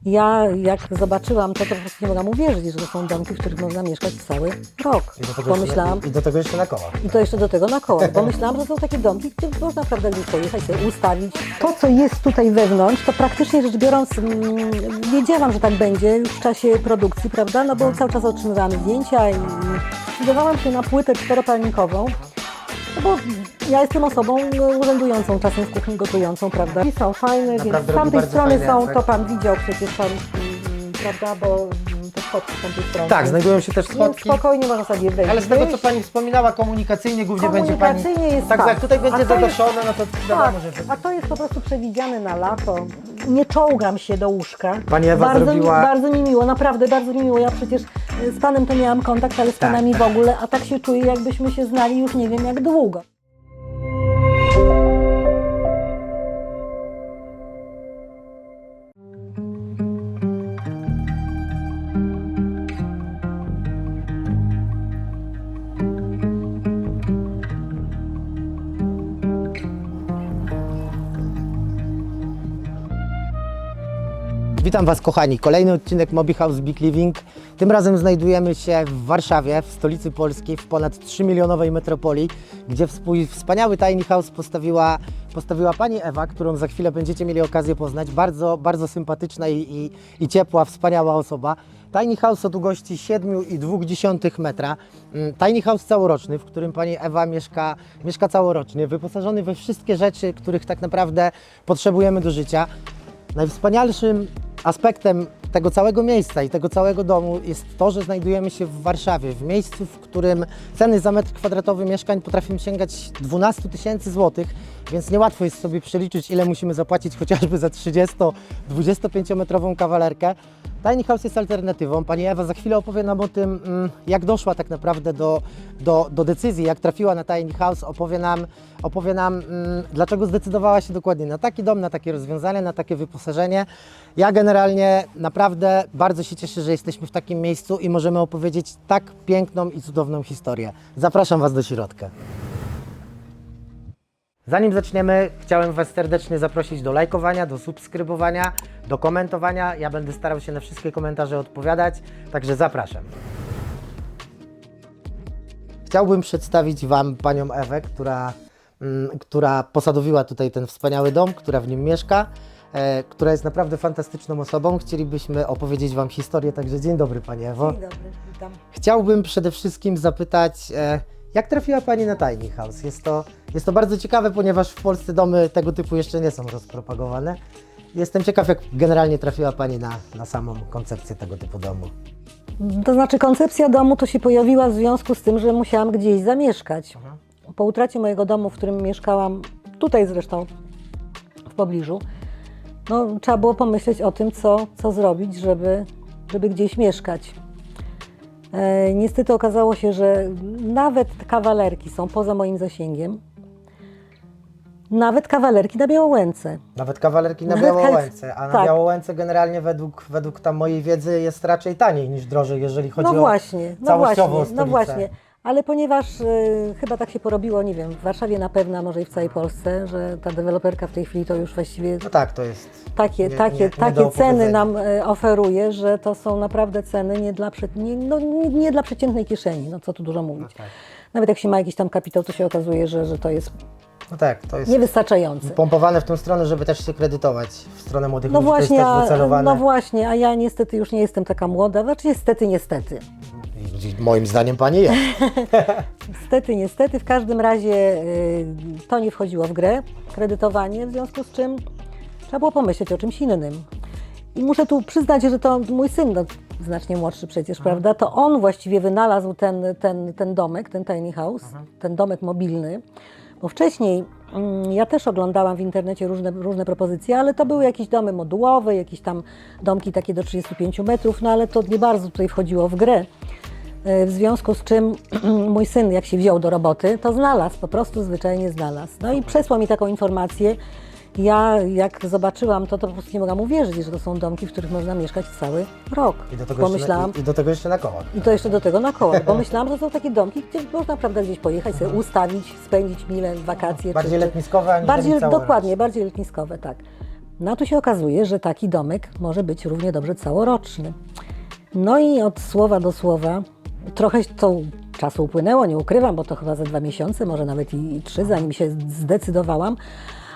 Ja jak zobaczyłam to po prostu nie mogłam uwierzyć, że to są domki, w których można mieszkać cały rok. Pomyślałam, I do tego jeszcze na kołach. i to jeszcze do tego na kołach. Pomyślałam, że są takie domki, gdzie można naprawdę gdzieś pojechać, sobie ustawić. To, co jest tutaj wewnątrz, to praktycznie rzecz biorąc wiedziałam, że tak będzie już w czasie produkcji, prawda? No bo cały czas otrzymywałam zdjęcia i zdecydowałam się na płytę czteropalnikową. No bo ja jestem osobą urzędującą czasem w kuchni gotującą, prawda? I są fajne, więc Naprawdę z robi tamtej bardzo strony fajny są, efekt. to pan widział przecież pan, prawda, bo te schodki są tej strony. Tak, znajdują się też Więc schodki. spokojnie można sobie wejść. Ale z tego, co wyjść. Pani wspominała, komunikacyjnie głównie będzie Pani... Komunikacyjnie jest Tak, tak. jak tutaj A będzie to jest- zadoszone, no to Tak, wiadomo, że... a to jest po prostu przewidziane na lato. Nie czołgam się do łóżka. Pani Ewa bardzo zrobiła- bardzo mi miło, naprawdę bardzo mi miło. Ja przecież z panem to miałam kontakt, ale z Tak, panami tak. w ogóle, a tak się czuję, jakbyśmy się znali już nie wiem jak długo. Witam Was, kochani. Kolejny odcinek Mobi House Big Living. Tym razem znajdujemy się w Warszawie, w stolicy Polski, w ponad 3-milionowej metropolii, gdzie swój wspaniały tiny house postawiła Pani Ewa, którą za chwilę będziecie mieli okazję poznać. Bardzo, bardzo sympatyczna i ciepła, wspaniała osoba. Tiny house o długości 7,2 metra. Tiny house całoroczny, w którym Pani Ewa mieszka całorocznie, wyposażony we wszystkie rzeczy, których tak naprawdę potrzebujemy do życia. Najwspanialszym aspektem tego całego miejsca i tego całego domu jest to, że znajdujemy się w Warszawie, w miejscu, w którym ceny za metr kwadratowy mieszkań potrafią sięgać 12 000 złotych, więc niełatwo jest sobie przeliczyć, ile musimy zapłacić chociażby za 30-25-metrową kawalerkę. Tiny house jest alternatywą. Pani Ewa za chwilę opowie nam o tym, jak doszła tak naprawdę do decyzji, jak trafiła na tiny house, opowie nam, dlaczego zdecydowała się dokładnie na taki dom, na takie rozwiązanie, na takie wyposażenie. Ja generalnie naprawdę bardzo się cieszę, że jesteśmy w takim miejscu i możemy opowiedzieć tak piękną i cudowną historię. Zapraszam Was do środka. Zanim zaczniemy, chciałem Was serdecznie zaprosić do lajkowania, do subskrybowania, do komentowania. Ja będę starał się na wszystkie komentarze odpowiadać, także zapraszam. Chciałbym przedstawić Wam Panią Ewę, która posadowiła tutaj ten wspaniały dom, która w nim mieszka, która jest naprawdę fantastyczną osobą. Chcielibyśmy opowiedzieć Wam historię, także dzień dobry Pani Ewo. Dzień dobry, witam. Chciałbym przede wszystkim zapytać, jak trafiła Pani na tiny house? Jest to bardzo ciekawe, ponieważ w Polsce domy tego typu jeszcze nie są rozpropagowane. Jestem ciekaw, jak generalnie trafiła Pani na samą koncepcję tego typu domu. To znaczy koncepcja domu to się pojawiła w związku z tym, że musiałam gdzieś zamieszkać. Po utracie mojego domu, w którym mieszkałam, tutaj zresztą w pobliżu, no, trzeba było pomyśleć o tym, co zrobić, żeby gdzieś mieszkać. Niestety okazało się, że nawet kawalerki są poza moim zasięgiem. Nawet kawalerki na Białołęce. Nawet kawalerki na Nawet Białołęce, a na tak. Białołęce generalnie według tam mojej wiedzy jest raczej taniej niż drożej, jeżeli chodzi No o właśnie, całościowo stolicę. no właśnie. Ale ponieważ chyba tak się porobiło, nie wiem, w Warszawie na pewno, a może i w całej Polsce, że ta deweloperka w tej chwili to już właściwie No tak, to jest takie nie do ceny opowiedzenia. nam oferuje, że to są naprawdę ceny nie dla przeciętnej kieszeni, no co tu dużo mówić. tak. Nawet jak się ma jakiś tam kapitał, to się okazuje, że to jest No tak, to jest niewystarczające. pompowane w tą stronę, żeby też się kredytować w stronę młodych No ludzi. To właśnie, jest też docelowane. no właśnie, a ja niestety już nie jestem taka młoda, znaczy niestety. I moim zdaniem Pani jest. Niestety, w każdym razie to nie wchodziło w grę, kredytowanie, w związku z czym trzeba było pomyśleć o czymś innym. I muszę tu przyznać, że to mój syn, no, znacznie młodszy przecież, prawda, to on właściwie wynalazł ten domek, ten tiny house, ten domek mobilny, bo wcześniej ja też oglądałam w internecie różne propozycje, ale to były jakieś domy modułowe, jakieś tam domki takie do 35 metrów, no ale to nie bardzo tutaj wchodziło w grę. W związku z czym mój syn, jak się wziął do roboty, to znalazł, po prostu zwyczajnie znalazł. No i przesłał mi taką informację. Ja jak zobaczyłam to po prostu nie mogłam uwierzyć, że to są domki, w których można mieszkać cały rok. Pomyślałam, I do tego jeszcze na kołach. i to jeszcze do tego na kołach. Pomyślałam, że to są takie domki, gdzie można naprawdę gdzieś pojechać, sobie ustawić, spędzić mile wakacje. Bardziej letniskowe, aniżeli całoroczne. Dokładnie, bardziej letniskowe, tak. No a tu się okazuje, że taki domek może być równie dobrze całoroczny. No i od słowa do słowa, trochę to czasu upłynęło, nie ukrywam, bo to chyba za 2 miesiące, może nawet i 3, zanim się zdecydowałam.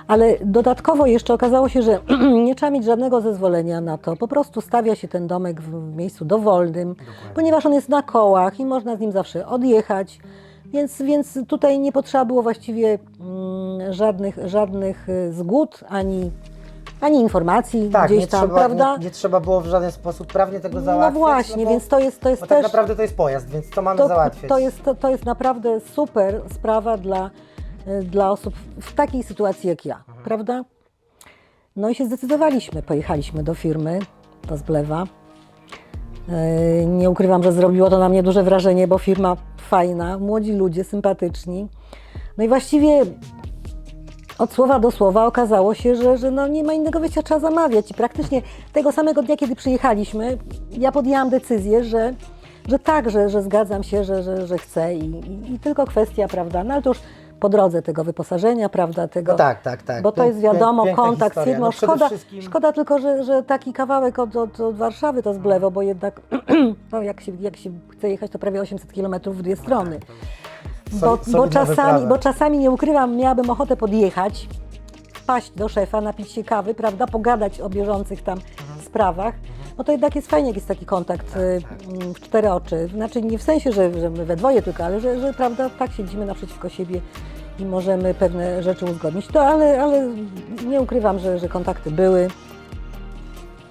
Ale dodatkowo jeszcze okazało się, że nie trzeba mieć żadnego zezwolenia na to. Po prostu stawia się ten domek w miejscu dowolnym, ponieważ on jest na kołach i można z nim zawsze odjechać. Więc tutaj nie potrzeba było właściwie żadnych zgód, ani informacji Tak, gdzieś nie tam, trzeba, prawda? nie trzeba było w żaden sposób prawnie tego załatwiać. No właśnie, bo, więc to jest bo też... tak naprawdę to jest pojazd, więc co mamy załatwiać? To jest naprawdę super sprawa dla osób w takiej sytuacji jak ja, prawda? No i się zdecydowaliśmy, pojechaliśmy do firmy, do Zblewa. Nie ukrywam, że zrobiło to na mnie duże wrażenie, bo firma fajna, młodzi ludzie, sympatyczni. No i właściwie od słowa do słowa okazało się, że no nie ma innego wyjścia, trzeba zamawiać. I praktycznie tego samego dnia, kiedy przyjechaliśmy, ja podjęłam decyzję, że tak, że zgadzam się, że chcę i tylko kwestia, prawda, no ale to już po drodze tego wyposażenia, prawda, tego, No tak. bo to jest wiadomo, Piękna kontakt z historia. firmą. No przede wszystkim... Szkoda tylko, że taki kawałek od Warszawy to Zblewo, bo jednak no jak się chce jechać, to prawie 800 km w dwie strony. Bo czasami, nie ukrywam, miałabym ochotę podjechać, wpaść do szefa, napić się kawy, prawda, pogadać o bieżących tam sprawach. No to jednak jest fajnie, jak jest taki kontakt w 4 oczy. Znaczy nie w sensie, że my we dwoje tylko, ale że prawda, tak siedzimy naprzeciwko siebie i możemy pewne rzeczy uzgodnić. To, ale nie ukrywam, że kontakty były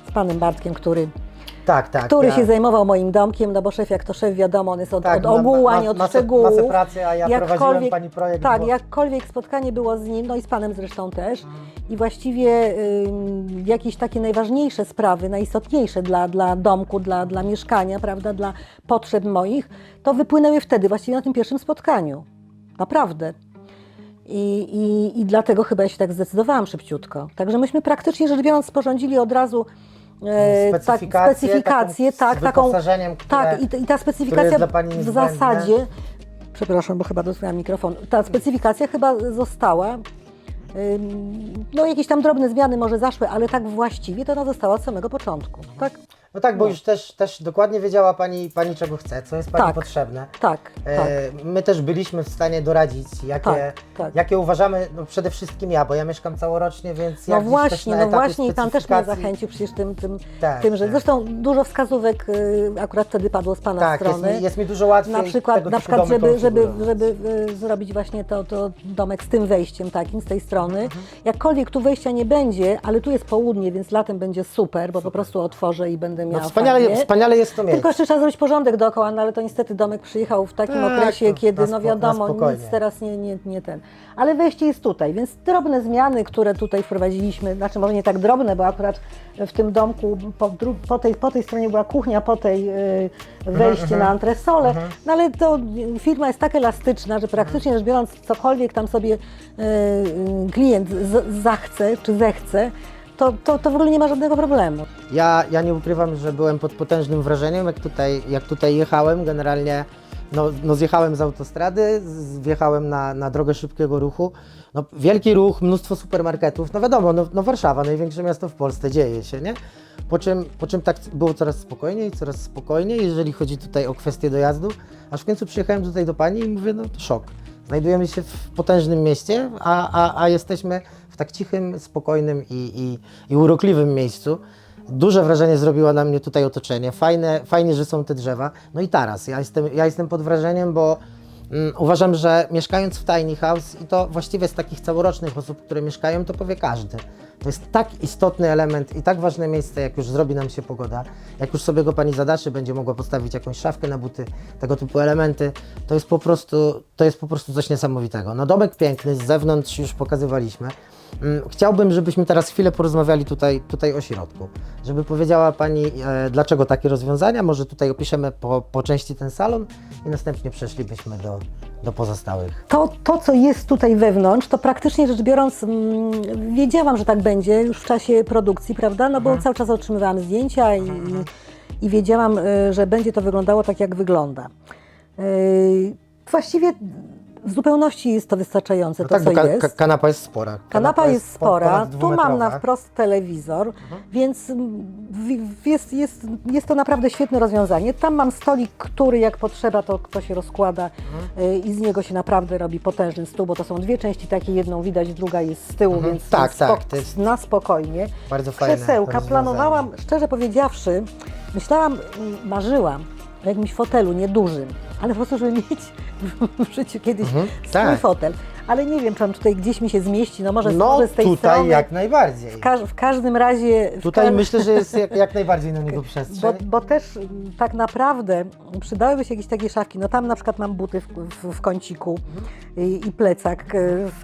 z panem Bartkiem, który się zajmował moim domkiem, no bo szef, jak to szef, wiadomo, on jest od ogółu, a nie od szczegółów. Masę pracy, a ja prowadziłem pani projekt. Tak, jakkolwiek spotkanie było z nim, no i z panem zresztą też. I właściwie jakieś takie najważniejsze sprawy, najistotniejsze dla domku, dla mieszkania, prawda, dla potrzeb moich, to wypłynęły wtedy, właściwie na tym pierwszym spotkaniu. Naprawdę. I dlatego chyba ja się tak zdecydowałam szybciutko. Także myśmy praktycznie rzecz biorąc sporządzili od razu specyfikację, taką, i ta specyfikacja w zasadzie, przepraszam, bo chyba dotknęłam mikrofon, ta specyfikacja chyba została, no jakieś tam drobne zmiany może zaszły, ale tak właściwie to ona została od samego początku, tak? No tak, bo już też dokładnie wiedziała pani czego chce, co jest pani potrzebne. Tak. My też byliśmy w stanie doradzić, jakie uważamy, no przede wszystkim ja, bo ja mieszkam całorocznie, więc no właśnie i pan też mnie zachęcił przecież tym, że zresztą dużo wskazówek akurat wtedy padło z pana strony. Jest mi dużo łatwiej na przykład żeby zrobić właśnie to domek z tym wejściem takim, z tej strony. Jakkolwiek tu wejścia nie będzie, ale tu jest południe, więc latem będzie super, bo po prostu otworzę i będę miała wspaniale jest to miejsce. Tylko jeszcze trzeba zrobić porządek dookoła, no ale to niestety domek przyjechał w takim okresie, kiedy no wiadomo, nic teraz nie ten. Ale wejście jest tutaj, więc drobne zmiany, które tutaj wprowadziliśmy, znaczy może nie tak drobne, bo akurat w tym domku po tej stronie była kuchnia, po tej wejście na antresolę, no ale to firma jest tak elastyczna, że praktycznie rzecz biorąc cokolwiek tam sobie klient zachce czy zechce, to w ogóle nie ma żadnego problemu. Ja nie ukrywam, że byłem pod potężnym wrażeniem, jak tutaj jechałem. Generalnie zjechałem z autostrady, wjechałem na drogę szybkiego ruchu. No, wielki ruch, mnóstwo supermarketów. No wiadomo, Warszawa, największe miasto w Polsce, dzieje się, nie? Po czym tak było coraz spokojniej, jeżeli chodzi tutaj o kwestię dojazdu. Aż w końcu przyjechałem tutaj do pani i mówię, no to szok. Znajdujemy się w potężnym mieście, a jesteśmy w tak cichym, spokojnym i urokliwym miejscu. Duże wrażenie zrobiło na mnie tutaj otoczenie. Fajnie, że są te drzewa. No i taras. Ja jestem pod wrażeniem, bo uważam, że mieszkając w tiny house i to właściwie z takich całorocznych osób, które mieszkają, to powie każdy. To jest tak istotny element i tak ważne miejsce, jak już zrobi nam się pogoda, jak już sobie go pani zadaszy, będzie mogła postawić jakąś szafkę na buty, tego typu elementy, to jest po prostu coś niesamowitego. No domek piękny, z zewnątrz już pokazywaliśmy. Chciałbym, żebyśmy teraz chwilę porozmawiali tutaj o środku, żeby powiedziała pani, dlaczego takie rozwiązania, może tutaj opiszemy po części ten salon i następnie przeszlibyśmy do pozostałych. To, co jest tutaj wewnątrz, to praktycznie rzecz biorąc wiedziałam, że tak będzie już w czasie produkcji, prawda, no bo cały czas otrzymywałam zdjęcia i wiedziałam, że będzie to wyglądało tak, jak wygląda. Właściwie W zupełności jest to wystarczające, No to tak, co bo jest. kanapa jest spora. Kanapa jest spora, ponad tu mam na dwumetrowa. wprost telewizor, więc jest to naprawdę świetne rozwiązanie. Tam mam stolik, który jak potrzeba, to się rozkłada i z niego się naprawdę robi potężny stół, bo to są dwie części takie, jedną widać, druga jest z tyłu, więc Tak, tak, to jest na spokojnie. bardzo fajne Krzesełka rozwiązanie. planowałam, szczerze powiedziawszy, myślałam, marzyłam o jakimś fotelu niedużym, ale po prostu, żeby mieć w życiu kiedyś swój tak. fotel. Ale nie wiem, czy on tutaj gdzieś mi się zmieści, no może No z tej tutaj strony. jak najbardziej. W każdym razie... Tutaj myślę, że jest jak najbardziej na niego przestrzeń. Bo też tak naprawdę przydałyby się jakieś takie szafki. No tam na przykład mam buty w kąciku i plecak,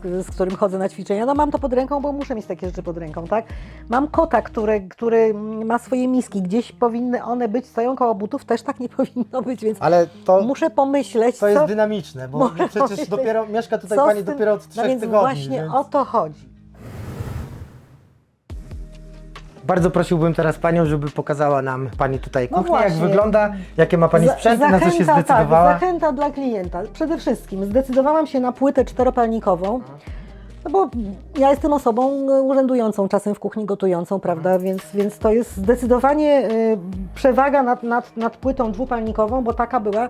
z którym chodzę na ćwiczenia. No mam to pod ręką, bo muszę mieć takie rzeczy pod ręką, tak? Mam kota, który ma swoje miski. Gdzieś powinny one być, stoją koło butów, też tak nie powinno być, więc Ale to, muszę pomyśleć, to jest co... dynamiczne, bo Muszę przecież pomyśleć, dopiero mieszka tutaj co pani z tym- dopiero od 3 no więc tygodni. właśnie więc o to chodzi. Bardzo prosiłbym teraz panią, żeby pokazała nam pani tutaj No kuchnię, jak właśnie. wygląda, jakie ma pani sprzęt, na co się zdecydowała. Tak, zachęta dla klienta. Przede wszystkim zdecydowałam się na płytę czteropalnikową, no bo ja jestem osobą urzędującą czasem w kuchni, gotującą, prawda, więc to jest zdecydowanie przewaga nad płytą dwupalnikową, bo taka była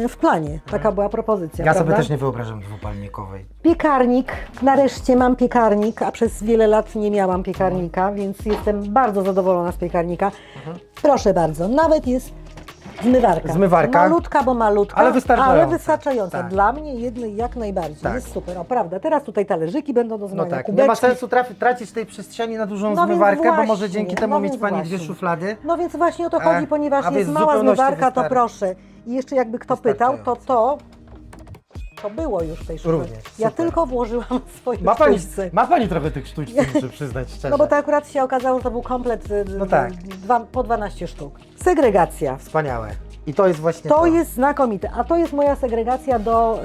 w planie, taka była propozycja. Ja sobie prawda? też nie wyobrażam dwupalnikowej. Piekarnik, nareszcie mam piekarnik, a przez wiele lat nie miałam piekarnika, więc jestem bardzo zadowolona z piekarnika. Proszę bardzo, nawet jest zmywarka. Zmywarka. Malutka, bo malutka, Ale wystarczająca. ale wystarczająca. Tak. Dla mnie jednej jak najbardziej. Tak. Jest super, o prawda. Teraz tutaj talerzyki będą do No zmywania, tak, nie kubeczki. ma sensu tracić tej przestrzeni na dużą No więc zmywarkę, bo może właśnie, dzięki no temu mieć więc pani właśnie. dwie szuflady. No więc właśnie o to chodzi, ponieważ a więc jest w mała zupełności zmywarka, to wystarczy. proszę. I jeszcze jakby kto pytał, to było już w tej szufladzie. Również, Ja super. tylko włożyłam swoje sztućce. Ma pani trochę tych sztućców, muszę przyznać szczerze. No bo to akurat się okazało, że to był komplet No tak. po 12 sztuk. Segregacja. Wspaniałe. I to jest właśnie To jest znakomite, a to jest moja segregacja do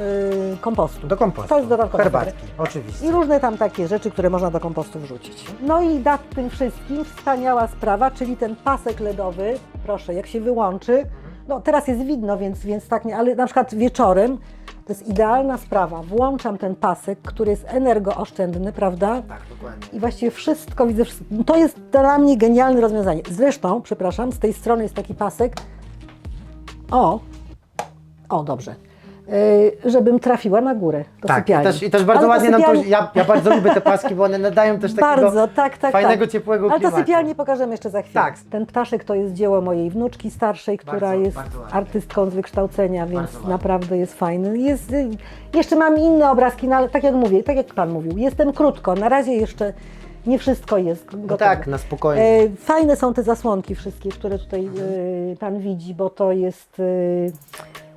kompostu. do kompostu. To jest dodatkowe. Herbatki, oczywiście. I różne tam takie rzeczy, które można do kompostu wrzucić. No i nad tym wszystkim wspaniała sprawa, czyli ten pasek LEDowy, proszę, jak się wyłączy, no teraz jest widno, więc tak nie, ale na przykład wieczorem to jest idealna sprawa. Włączam ten pasek, który jest energooszczędny, prawda? Tak, dokładnie. I właściwie wszystko widzę. To jest dla mnie genialne rozwiązanie. Zresztą, przepraszam, z tej strony jest taki pasek. O, dobrze. Żebym trafiła na górę do Tak, sypialni. i też bardzo Ale do ładnie nam to, sypialni- ja bardzo lubię te paski, bo one nadają też takiego Bardzo, tak, fajnego, ciepłego Ale klimatu. to sypialnię pokażemy jeszcze za chwilę. Tak. Ten ptaszek to jest dzieło mojej wnuczki starszej, która Bardzo, jest bardzo ładnie. artystką z wykształcenia, więc Bardzo ładnie. naprawdę jest fajny. Jeszcze mam inne obrazki, no ale tak jak mówię, tak jak Pan mówił, jestem krótko, na razie jeszcze nie wszystko jest gotowe. No tak, na spokojnie. Fajne są te zasłonki wszystkie, które tutaj Pan widzi, bo to jest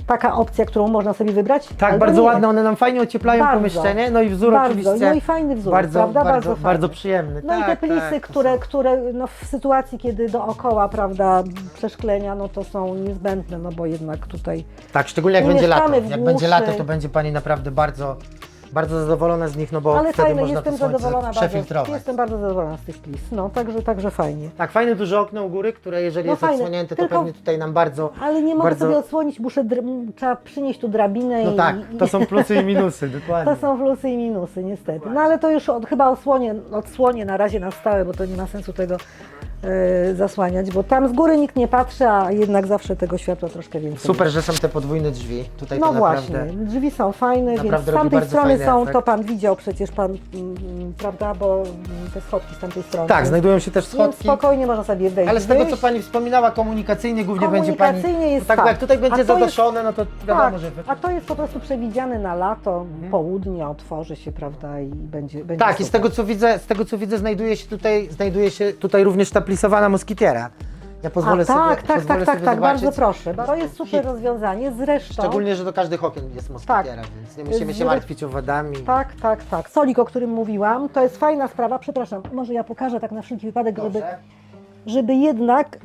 taka opcja, którą można sobie wybrać. Tak, albo bardzo nie. ładne, one nam fajnie ocieplają Bardzo. pomieszczenie, no i wzór Bardzo, oczywiście no i fajny wzór, bardzo, prawda? bardzo, Bardzo bardzo fajny. przyjemny. No i te tak, plisy, tak, to które no, w sytuacji, kiedy dookoła, prawda, przeszklenia, no to są niezbędne, no bo jednak tutaj... Tak, szczególnie jak Nie będzie lato. mieszkamy w Jak będzie głuszy. lato, to będzie Pani naprawdę bardzo, bardzo zadowolona z nich, no bo Ale wtedy fajne, można jestem to słońce zadowolona przefiltrować. bardzo. Jestem bardzo zadowolona z tych plis, no także fajnie. Tak, fajne duże okno u góry, które jeżeli No jest fajne, odsłonięte, to tylko- pewnie tutaj nam bardzo... Ale nie mogę bardzo... sobie odsłonić, trzeba przynieść tu drabinę No tak, i... to są plusy i minusy, dokładnie. To są plusy i minusy, niestety. No ale to już chyba odsłonię na razie na stałe, bo to nie ma sensu tego zasłaniać, bo tam z góry nikt nie patrzy, a jednak zawsze tego światła troszkę więcej. Super, że są te podwójne drzwi. Tutaj No to właśnie, naprawdę... drzwi są fajne, więc naprawdę z robi tamtej bardzo strony fajny są, efekt. to Pan widział przecież, prawda, bo te schodki z tamtej strony. Tak, znajdują się też Więc schodki. spokojnie można sobie wejść. Ale z tego, co wyjść. Pani wspominała, komunikacyjnie głównie będzie Pani... Komunikacyjnie jest tak, bo tak. jak tutaj A będzie to jest- zadoszone, no to wiadomo, Tak, że... a to jest po prostu przewidziane na lato, południe otworzy się, prawda, i będzie Tak, super. i z tego co widzę, znajduje się tutaj również ta plisowana moskitiera. Ja pozwolę sobie, pozwolę sobie tak, zobaczyć. bardzo proszę. To jest super rozwiązanie, zresztą. Szczególnie, że do każdych okien jest moskitiera, więc nie musimy się martwić owadami. Tak. Solik, o którym mówiłam, to jest fajna sprawa. Przepraszam, może ja pokażę tak na wszelki wypadek, Dobrze. żeby jednak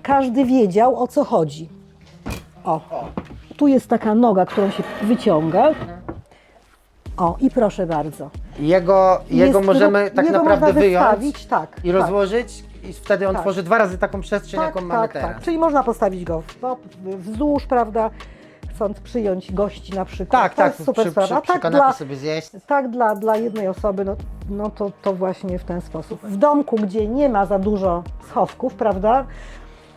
każdy wiedział, o co chodzi. O, tu jest taka noga, którą się wyciąga. O, i proszę bardzo. Jego Jest możemy tak jego naprawdę można wyjąć wystawić, tak, i tak. rozłożyć i wtedy on Tak. tworzy 2 razy taką przestrzeń, jaką mamy teraz. Czyli można postawić go wzdłuż, prawda? chcąc przyjąć gości na przykład. Tak, to tak, jest super sprawa. A przy tak kanapie sobie zjeść. dla jednej osoby, to właśnie w ten sposób. W domku, gdzie nie ma za dużo schowków, prawda,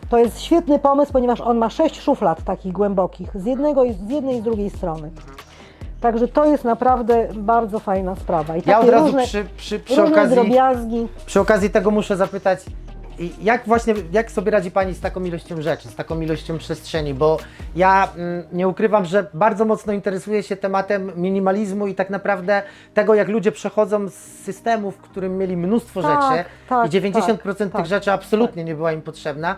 to jest świetny pomysł, ponieważ on ma 6 szuflad takich głębokich, z jednej i z drugiej strony. Także to jest naprawdę bardzo fajna sprawa. I Ja takie od razu różne, przy różne okazji, drobiazgi. przy okazji tego muszę zapytać, jak sobie radzi Pani z taką ilością rzeczy, z taką ilością przestrzeni, bo ja nie ukrywam, że bardzo mocno interesuję się tematem minimalizmu i tak naprawdę tego, jak ludzie przechodzą z systemu, w którym mieli mnóstwo rzeczy i 90% tych rzeczy absolutnie nie była im potrzebna.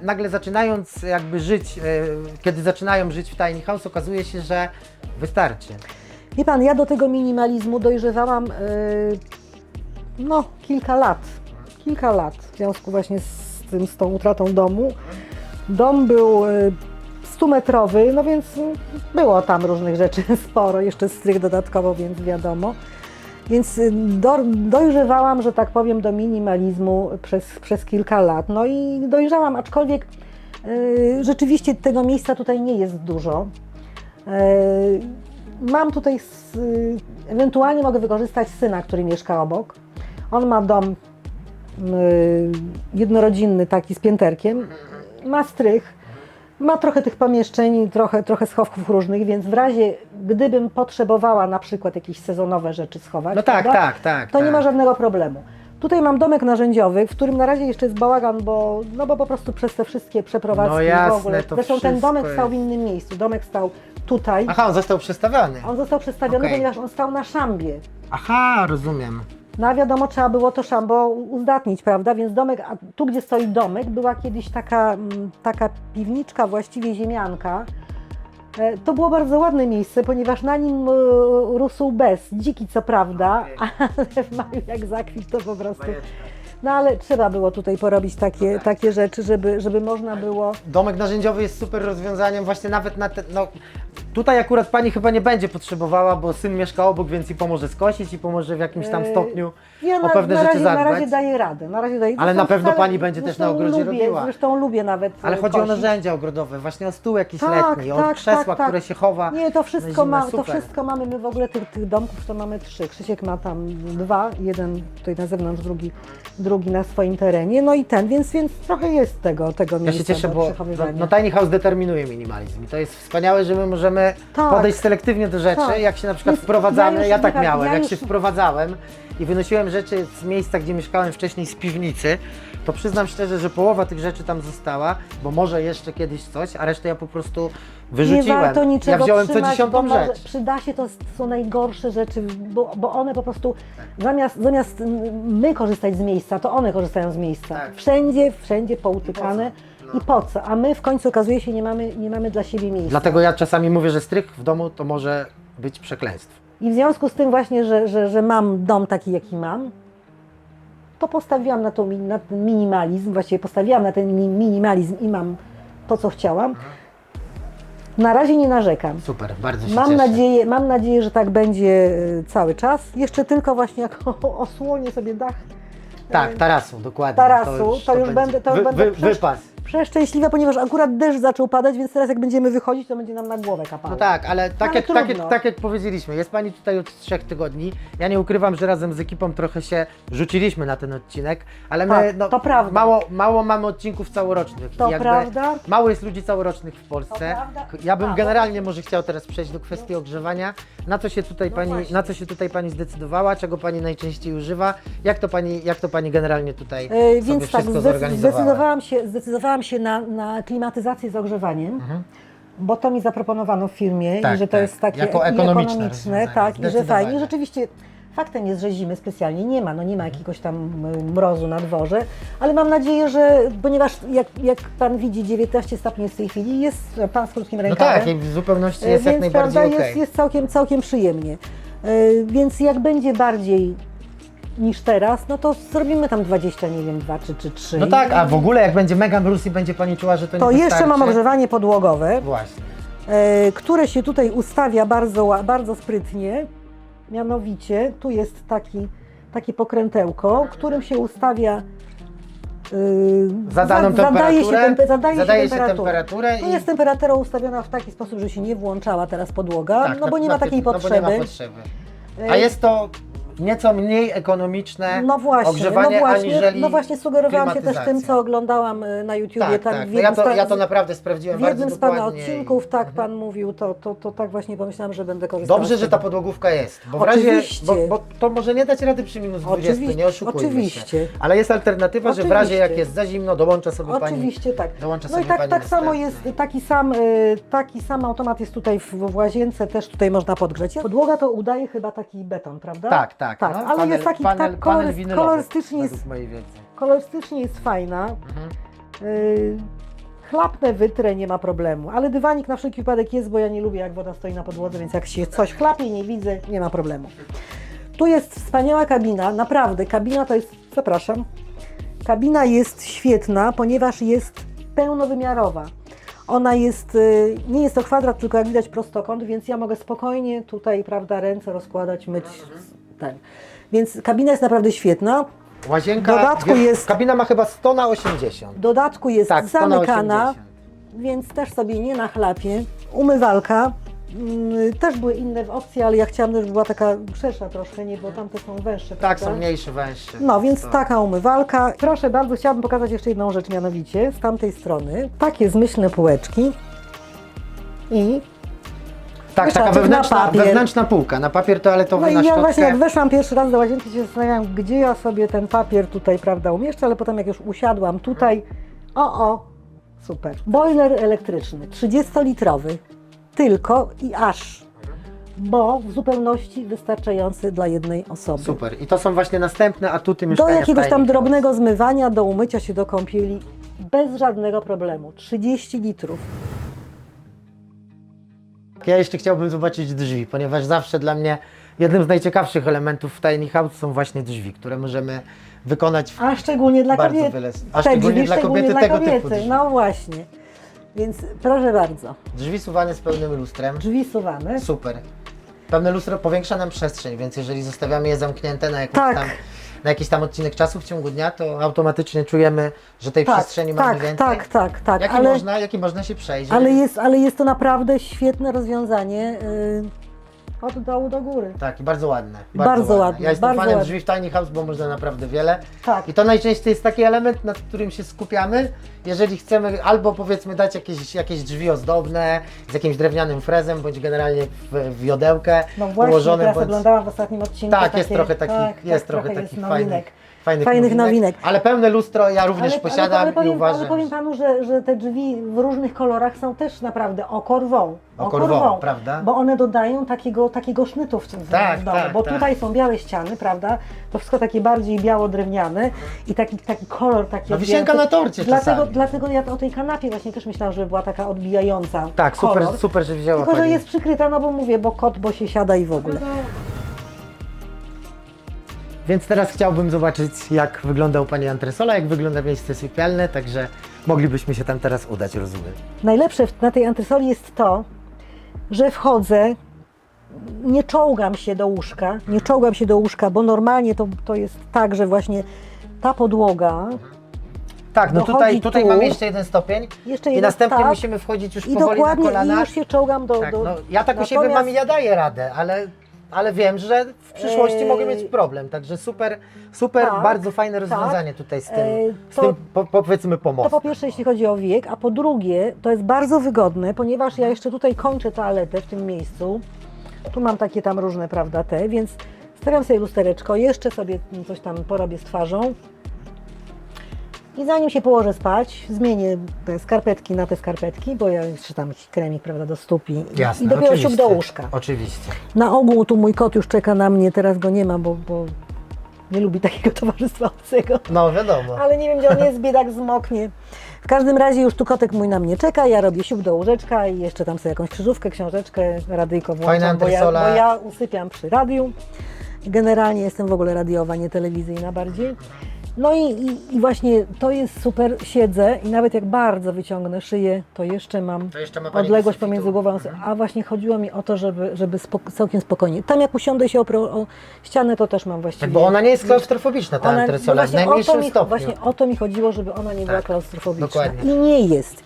Nagle zaczynając jakby żyć, kiedy zaczynają żyć w Tiny House, okazuje się, że wystarczy. Wie Pan, ja do tego minimalizmu dojrzewałam kilka lat. W związku właśnie z tą utratą domu. Dom był 100-metrowy, no więc było tam różnych rzeczy sporo, jeszcze strych dodatkowo, więc wiadomo. Więc dojrzewałam, że tak powiem, do minimalizmu przez kilka lat. No i dojrzałam, aczkolwiek rzeczywiście tego miejsca tutaj nie jest dużo. Mam tutaj, ewentualnie mogę wykorzystać syna, który mieszka obok. On ma dom jednorodzinny, taki z pięterkiem, ma strych, ma trochę tych pomieszczeń, trochę schowków różnych, więc w razie gdybym potrzebowała na przykład jakieś sezonowe rzeczy schować, No tak, prawda, tak. to nie ma żadnego problemu. Tutaj mam domek narzędziowy, w którym na razie jeszcze jest bałagan, bo po prostu przez te wszystkie przeprowadzki No jasne, w ogóle. to Zresztą ten domek wszystko stał w jest. innym miejscu. Domek stał tutaj. Aha, on został przestawiony. On został przestawiony, Okej. ponieważ on stał na szambie. Aha, rozumiem. No a wiadomo, trzeba było to szambo uzdatnić, prawda? Więc domek, a tu gdzie stoi domek, była kiedyś taka piwniczka, właściwie ziemianka. To było bardzo ładne miejsce, ponieważ na nim rósł bez, dziki co prawda, ale w maju jak zakwit to po prostu... No ale trzeba było tutaj porobić takie rzeczy, żeby można było... Domek narzędziowy jest super rozwiązaniem właśnie nawet na te, tutaj akurat Pani chyba nie będzie potrzebowała, bo syn mieszka obok, więc i pomoże skosić i pomoże w jakimś tam stopniu Ja o pewne rzeczy na zadbać. razie daję radę. Ale Zresztą na pewno wcale- Pani będzie też na zresztą ogrodzie lubię, robiła. Zresztą lubię nawet Ale chodzi o kosić. narzędzia ogrodowe, właśnie o stół jakiś Tak, letni, o tak, krzesła, tak. które się chowa. Nie, to wszystko, na zimę, to super. wszystko mamy. My w ogóle tych domków to mamy 3. Krzysiek ma tam 2, jeden tutaj na zewnątrz, drugi na swoim terenie. No i więc trochę jest tego Ja miejsca się cieszę, do bo przechowywania. Tiny House determinuje minimalizm. I to jest wspaniałe, że my możemy Tak. podejść selektywnie do rzeczy, Tak. jak się na przykład Więc wprowadzamy, ja tak wie pan, miałem, ja jak już- się wprowadzałem i wynosiłem rzeczy z miejsca, gdzie mieszkałem wcześniej, z piwnicy, to przyznam szczerze, że połowa tych rzeczy tam została, bo może jeszcze kiedyś coś, a resztę ja po prostu wyrzuciłem. Nie warto niczego Ja wziąłem co trzymać, bo dziesiątą może rzecz. przyda się, to są najgorsze rzeczy, bo one po prostu zamiast my korzystać z miejsca, to one korzystają z miejsca. Tak. Wszędzie poutykane. I po co? A my w końcu okazuje się nie mamy dla siebie miejsca. Dlatego ja czasami mówię, że strych w domu to może być przekleństwo. I w związku z tym właśnie, że mam dom taki, jaki mam, to postawiłam na ten minimalizm, właściwie postawiłam na ten minimalizm i mam to, co chciałam. Na razie nie narzekam. Super, bardzo się cieszę. Mam nadzieję, że tak będzie cały czas. Jeszcze tylko właśnie jak osłonię sobie dach Tak, tarasu, dokładnie. to już będę wypas. przeszczęśliwa, ponieważ akurat deszcz zaczął padać, więc teraz jak będziemy wychodzić, to będzie nam na głowę kapało. No tak, ale Ale trudno. tak jak powiedzieliśmy, jest Pani tutaj od 3 tygodni. Ja nie ukrywam, że razem z ekipą trochę się rzuciliśmy na ten odcinek, ale my Tak, to prawda. mało mamy odcinków całorocznych. To I jakby prawda. Mało jest ludzi całorocznych w Polsce. prawda. Ja bym A, generalnie może chciał teraz przejść do kwestii ogrzewania. Na co się tutaj Pani zdecydowała, czego Pani najczęściej używa? Jak to pani generalnie tutaj sobie Więc tak, wszystko zorganizowała? zdecydowałam się na klimatyzację z ogrzewaniem, bo to mi zaproponowano w firmie Tak, i że to tak. jest takie Jako ekonomiczne rozwiązanie, tak, i że zdecydowanie. fajnie. Rzeczywiście faktem jest, że zimy specjalnie nie ma jakiegoś tam mrozu na dworze, ale mam nadzieję, że ponieważ jak Pan widzi 19 stopni jest w tej chwili, jest Pan z krótkim No rękawem. tak, i w zupełności jest jak Więc najbardziej prawda, okej. jest całkiem przyjemnie. Więc jak będzie bardziej niż teraz, no to zrobimy tam 20, nie wiem, 2 czy 3. No tak, a w ogóle jak będzie mega mróz i będzie Pani czuła, że to nie To jeszcze wystarczy? mam ogrzewanie podłogowe, Właśnie. które się tutaj ustawia bardzo sprytnie. Mianowicie tu jest takie pokrętełko, którym się ustawia Zadaną zadaje się, temperaturę, zadaje się temperaturę To i... jest temperatura ustawiona w taki sposób, że się nie włączała teraz podłoga, Tak, no bo nie ma takiej no bo potrzeby. nie ma potrzeby. A jest to nieco mniej ekonomiczne ogrzewanie, aniżeli no właśnie sugerowałam się też tym, klimatyzacja. co oglądałam na YouTubie. Tak, tak. w No jednym ja to naprawdę sprawdziłem w bardzo jednym z Pana dokładnie. odcinków, tak Mhm. Pan mówił, to tak właśnie pomyślałam, że będę korzystała Dobrze, z że tego. ta podłogówka jest, bo w razie, Oczywiście. bo to może nie dać rady przy minus 20, Oczywiście, nie oszukujmy oczywiście. się. Ale jest alternatywa, że w razie jak jest za zimno, dołącza sobie Oczywiście tak. Dołącza No i sobie tak pani samo następny. jest, taki sam automat jest tutaj w łazience, też tutaj można podgrzeć. Podłoga to udaje chyba taki beton, prawda? Tak, tak. Tak, no, ale panel, jest taki panel, tak panel winylowy, kolorystycznie według jest, mojej wiedzy. kolorystycznie jest fajna. Chlapnę, wytrę, nie ma problemu, ale dywanik na wszelki wypadek jest, bo ja nie lubię jak woda stoi na podłodze, więc jak się coś chlapie, nie widzę, nie ma problemu. Tu jest wspaniała kabina, naprawdę, kabina to jest, zapraszam, kabina jest świetna, ponieważ jest pełnowymiarowa. Ona jest, nie jest to kwadrat, tylko jak widać prostokąt, więc ja mogę spokojnie tutaj, prawda, ręce rozkładać, myć, ten. Więc kabina jest naprawdę świetna. Łazienka, W dodatku jest- kabina ma chyba 100 na 80. W dodatku jest Tak, 100 na zamykana, 80. więc też sobie nie nachlapie. Umywalka, też były inne opcje, ale ja chciałam, żeby była taka szersza troszkę, nie, bo tamte są węższe. Tak, prawda? są mniejsze, węższe. No, więc To- taka umywalka. Proszę bardzo, chciałabym pokazać jeszcze jedną rzecz, mianowicie z tamtej strony. Takie zmyślne półeczki i Tak, taka wyszaczek na papier. wewnętrzna półka, na papier toaletowy, no i na ja szczotkę. właśnie jak weszłam pierwszy raz do łazienki, się zastanawiałam, gdzie ja sobie ten papier tutaj, prawda, umieszczę, ale potem jak już usiadłam tutaj, super. Boiler elektryczny, 30-litrowy, tylko i aż, bo w zupełności wystarczający dla jednej osoby. Super. I to są właśnie następne atuty Do mieszkania jakiegoś tam Tiny House. drobnego zmywania, do umycia się do kąpieli, bez żadnego problemu. 30 litrów. Ja jeszcze chciałbym zobaczyć drzwi, ponieważ zawsze dla mnie jednym z najciekawszych elementów w Tiny House są właśnie drzwi, które możemy wykonać w A szczególnie dla bardzo kobiety. wiele... A szczególnie dla kobiety tego typu drzwi. No właśnie. Więc proszę bardzo. Drzwi suwane z pełnym lustrem. Drzwi suwane. Super. Pełne lustro powiększa nam przestrzeń, więc jeżeli zostawiamy je zamknięte na Tak. na jakiś tam odcinek czasu w ciągu dnia, to automatycznie czujemy, że tej przestrzeni mamy więcej. Tak. Jaki można się przejść. Ale jest to naprawdę świetne rozwiązanie od dołu do góry. Tak, i bardzo ładne. Bardzo ładne, Ja jestem bardzo fanem ładne. drzwi w Tiny House, bo można naprawdę wiele. Tak. I to najczęściej jest taki element, nad którym się skupiamy, jeżeli chcemy albo powiedzmy dać jakieś drzwi ozdobne z jakimś drewnianym frezem, bądź generalnie w jodełkę No właśnie, ułożone. teraz bądź... oglądałam w ostatnim odcinku. Tak, jest trochę takich, jest trochę takich fajnych nowinek. Ale pełne lustro ja również posiadam i ale uważam. powiem Panu, że te drzwi w różnych kolorach są też naprawdę oko rwą. Oko rwą, prawda? Bo one dodają takiego sznytu w tym Tak, domu. tak, bo tak. tutaj są białe ściany, prawda? To wszystko takie bardziej biało-drewniane i taki kolor taki No wisienka na torcie czasami. Dlatego ja o tej kanapie właśnie też myślałam, żeby była taka odbijająca Tak, kolor. super, że wzięła Tylko, że pani. jest przykryta, no bo mówię, bo się siada i w ogóle. Więc teraz chciałbym zobaczyć, jak wygląda u Pani antresola, jak wygląda miejsce sypialne, także moglibyśmy się tam teraz udać, rozumiem. Najlepsze na tej antresoli jest to, że wchodzę, nie czołgam się do łóżka, bo normalnie to jest tak, że właśnie ta podłoga Tak, no dochodzi tutaj tu. mamy jeszcze jeden stopień Jeszcze i jeden, następnie tak. musimy wchodzić już i powoli na dokładnie kolana. i już się czołgam do... Tak, do no, ja tak u siebie mam i ja daję radę, ale wiem, że w przyszłości mogę mieć problem, także super, Tak, bardzo fajne rozwiązanie tutaj z tym, to- powiedzmy To pomocne. po pierwsze, jeśli chodzi o wiek, a po drugie, to jest bardzo wygodne, ponieważ ja jeszcze tutaj kończę toaletę w tym miejscu. Tu mam takie tam różne, prawda, więc stawiam sobie lustereczko, jeszcze sobie coś tam porobię z twarzą. I zanim się położę spać, zmienię te skarpetki na te skarpetki, bo ja jeszcze tam jakiś kremik, prawda, do stóp i dopiero oczywiście, siup do łóżka. Oczywiście. Na ogół tu mój kot już czeka na mnie, teraz go nie ma, bo nie lubi takiego towarzystwa obcego. No wiadomo. Ale nie wiem, gdzie on jest, biedak zmoknie. W każdym razie już tu kotek mój na mnie czeka, ja robię siup do łóżeczka i jeszcze tam sobie jakąś krzyżówkę, książeczkę, radyjko Fajna włączam, bo antresola. ja usypiam przy radiu. Generalnie jestem w ogóle radiowa, nie telewizyjna bardziej. No i właśnie to jest super, siedzę i nawet jak bardzo wyciągnę szyję, to jeszcze mam To jeszcze ma pani odległość do sufitu. pomiędzy głową, a właśnie chodziło mi o to, żeby całkiem spokojnie. Tam jak usiądę się o ścianę, to też mam właściwie... Tak, bo ona nie jest klaustrofobiczna, ta antresola, w najmniejszym stopniu. Właśnie o to mi chodziło, żeby ona nie była Tak, klaustrofobiczna. dokładnie. I nie jest.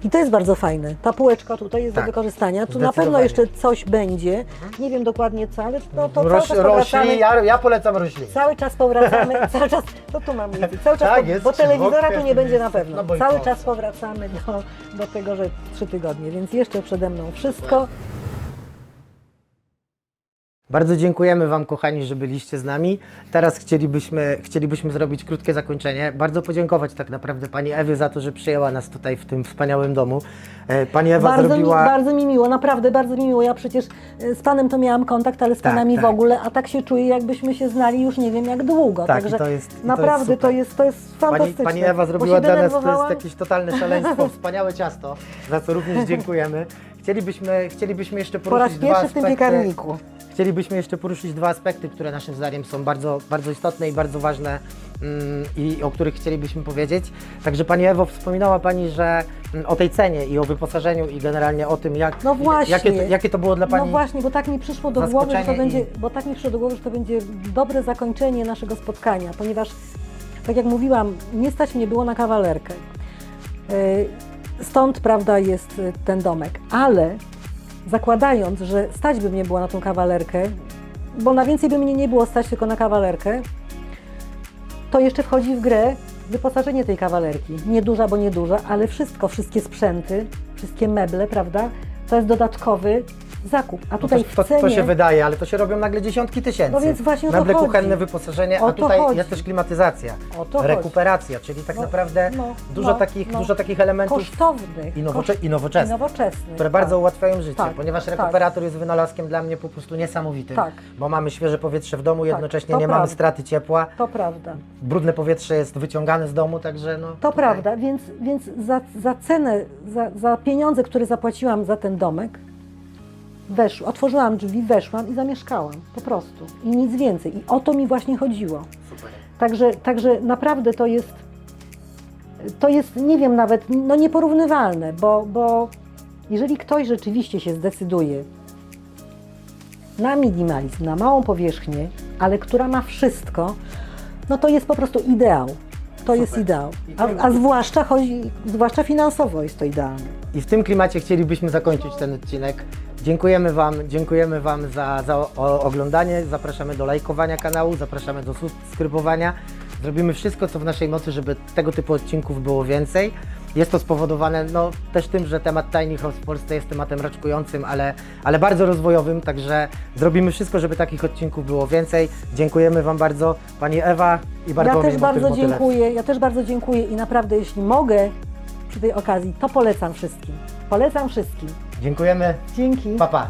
I to jest bardzo fajne. Ta półeczka tutaj jest Tak, do wykorzystania. Tu na zdecydowanie. pewno jeszcze coś będzie. Nie wiem dokładnie co, ale to cały czas Rośli, powracamy. ja polecam rośliny. Cały czas powracamy, cały czas, to tu mam więcej, cały czas, Tak, jest bo telewizora krzywokwiat, tu nie będzie na jest, pewno. no bo i Cały po czas co? powracamy do tego, że 3 tygodnie, więc jeszcze przede mną wszystko. Bardzo dziękujemy Wam, kochani, że byliście z nami. Teraz chcielibyśmy zrobić krótkie zakończenie. Bardzo podziękować tak naprawdę Pani Ewie za to, że przyjęła nas tutaj w tym wspaniałym domu. Pani Ewa zrobiła... Bardzo mi miło, naprawdę bardzo mi miło. Ja przecież z Panem to miałam kontakt, ale z Tak, Panami w tak. ogóle, a tak się czuję, jakbyśmy się znali już nie wiem jak długo. Tak, Także i to jest naprawdę to jest fantastyczne. Pani Ewa bo zrobiła się dla nas, to jest denerwowałam. jakieś totalne szaleństwo, wspaniałe ciasto, za co również dziękujemy. Chcielibyśmy jeszcze Po raz poruszyć dwa pierwszy w tym aspekty. piekarniku. Chcielibyśmy jeszcze poruszyć dwa aspekty, które naszym zdaniem są bardzo, bardzo istotne i bardzo ważne i o których chcielibyśmy powiedzieć. Także Pani Ewo, wspominała Pani, że o tej cenie i o wyposażeniu i generalnie o tym, No właśnie. jakie to było dla Pani. No właśnie, bo tak mi przyszło do głowy, że to zaskoczenie będzie, bo tak mi przyszło do głowy, że to będzie dobre zakończenie naszego spotkania, ponieważ tak jak mówiłam, nie stać mnie było na kawalerkę. Stąd, prawda, jest ten domek, ale zakładając, że stać by mnie było na tą kawalerkę, bo na więcej by mnie nie było stać tylko na kawalerkę, to jeszcze wchodzi w grę wyposażenie tej kawalerki. Nieduża, bo nieduża, ale wszystko, wszystkie sprzęty, wszystkie meble, prawda, to jest dodatkowy zakup. A tutaj w cenie... To się wydaje, ale to się robią nagle dziesiątki tysięcy. No więc właśnie o to meble chodzi. kuchenne, wyposażenie, O a to tutaj chodzi. jest też klimatyzacja, O to chodzi. rekuperacja, czyli tak naprawdę dużo takich elementów kosztownych i nowoczesnych, które bardzo ułatwiają życie, Tak, ponieważ tak. rekuperator jest wynalazkiem dla mnie po prostu niesamowitym, Tak. bo mamy świeże powietrze w domu, jednocześnie to nie mamy prawda. straty ciepła, To prawda. brudne powietrze jest wyciągane z domu, także no... To tutaj- prawda, więc za cenę, za pieniądze, które zapłaciłam za ten domek, otworzyłam drzwi, weszłam i zamieszkałam, po prostu. I nic więcej. I o to mi właśnie chodziło. Super. Także naprawdę to jest, nie wiem nawet, no nieporównywalne, bo jeżeli ktoś rzeczywiście się zdecyduje na minimalizm, na małą powierzchnię, ale która ma wszystko, no to jest po prostu ideał. To jest ideał. A zwłaszcza finansowo jest to idealne. I w tym klimacie chcielibyśmy zakończyć ten odcinek. Dziękujemy Wam za oglądanie, zapraszamy do lajkowania kanału, zapraszamy do subskrybowania. Zrobimy wszystko, co w naszej mocy, żeby tego typu odcinków było więcej. Jest to spowodowane też tym, że temat Tiny House w Polsce jest tematem raczkującym, ale bardzo rozwojowym, także zrobimy wszystko, żeby takich odcinków było więcej. Dziękujemy Wam bardzo, Pani Ewa i Bartłomiej. Ja też bardzo dziękuję i naprawdę, jeśli mogę przy tej okazji, to polecam wszystkim. Polecam wszystkim. Dziękujemy. Dzięki. Pa, pa.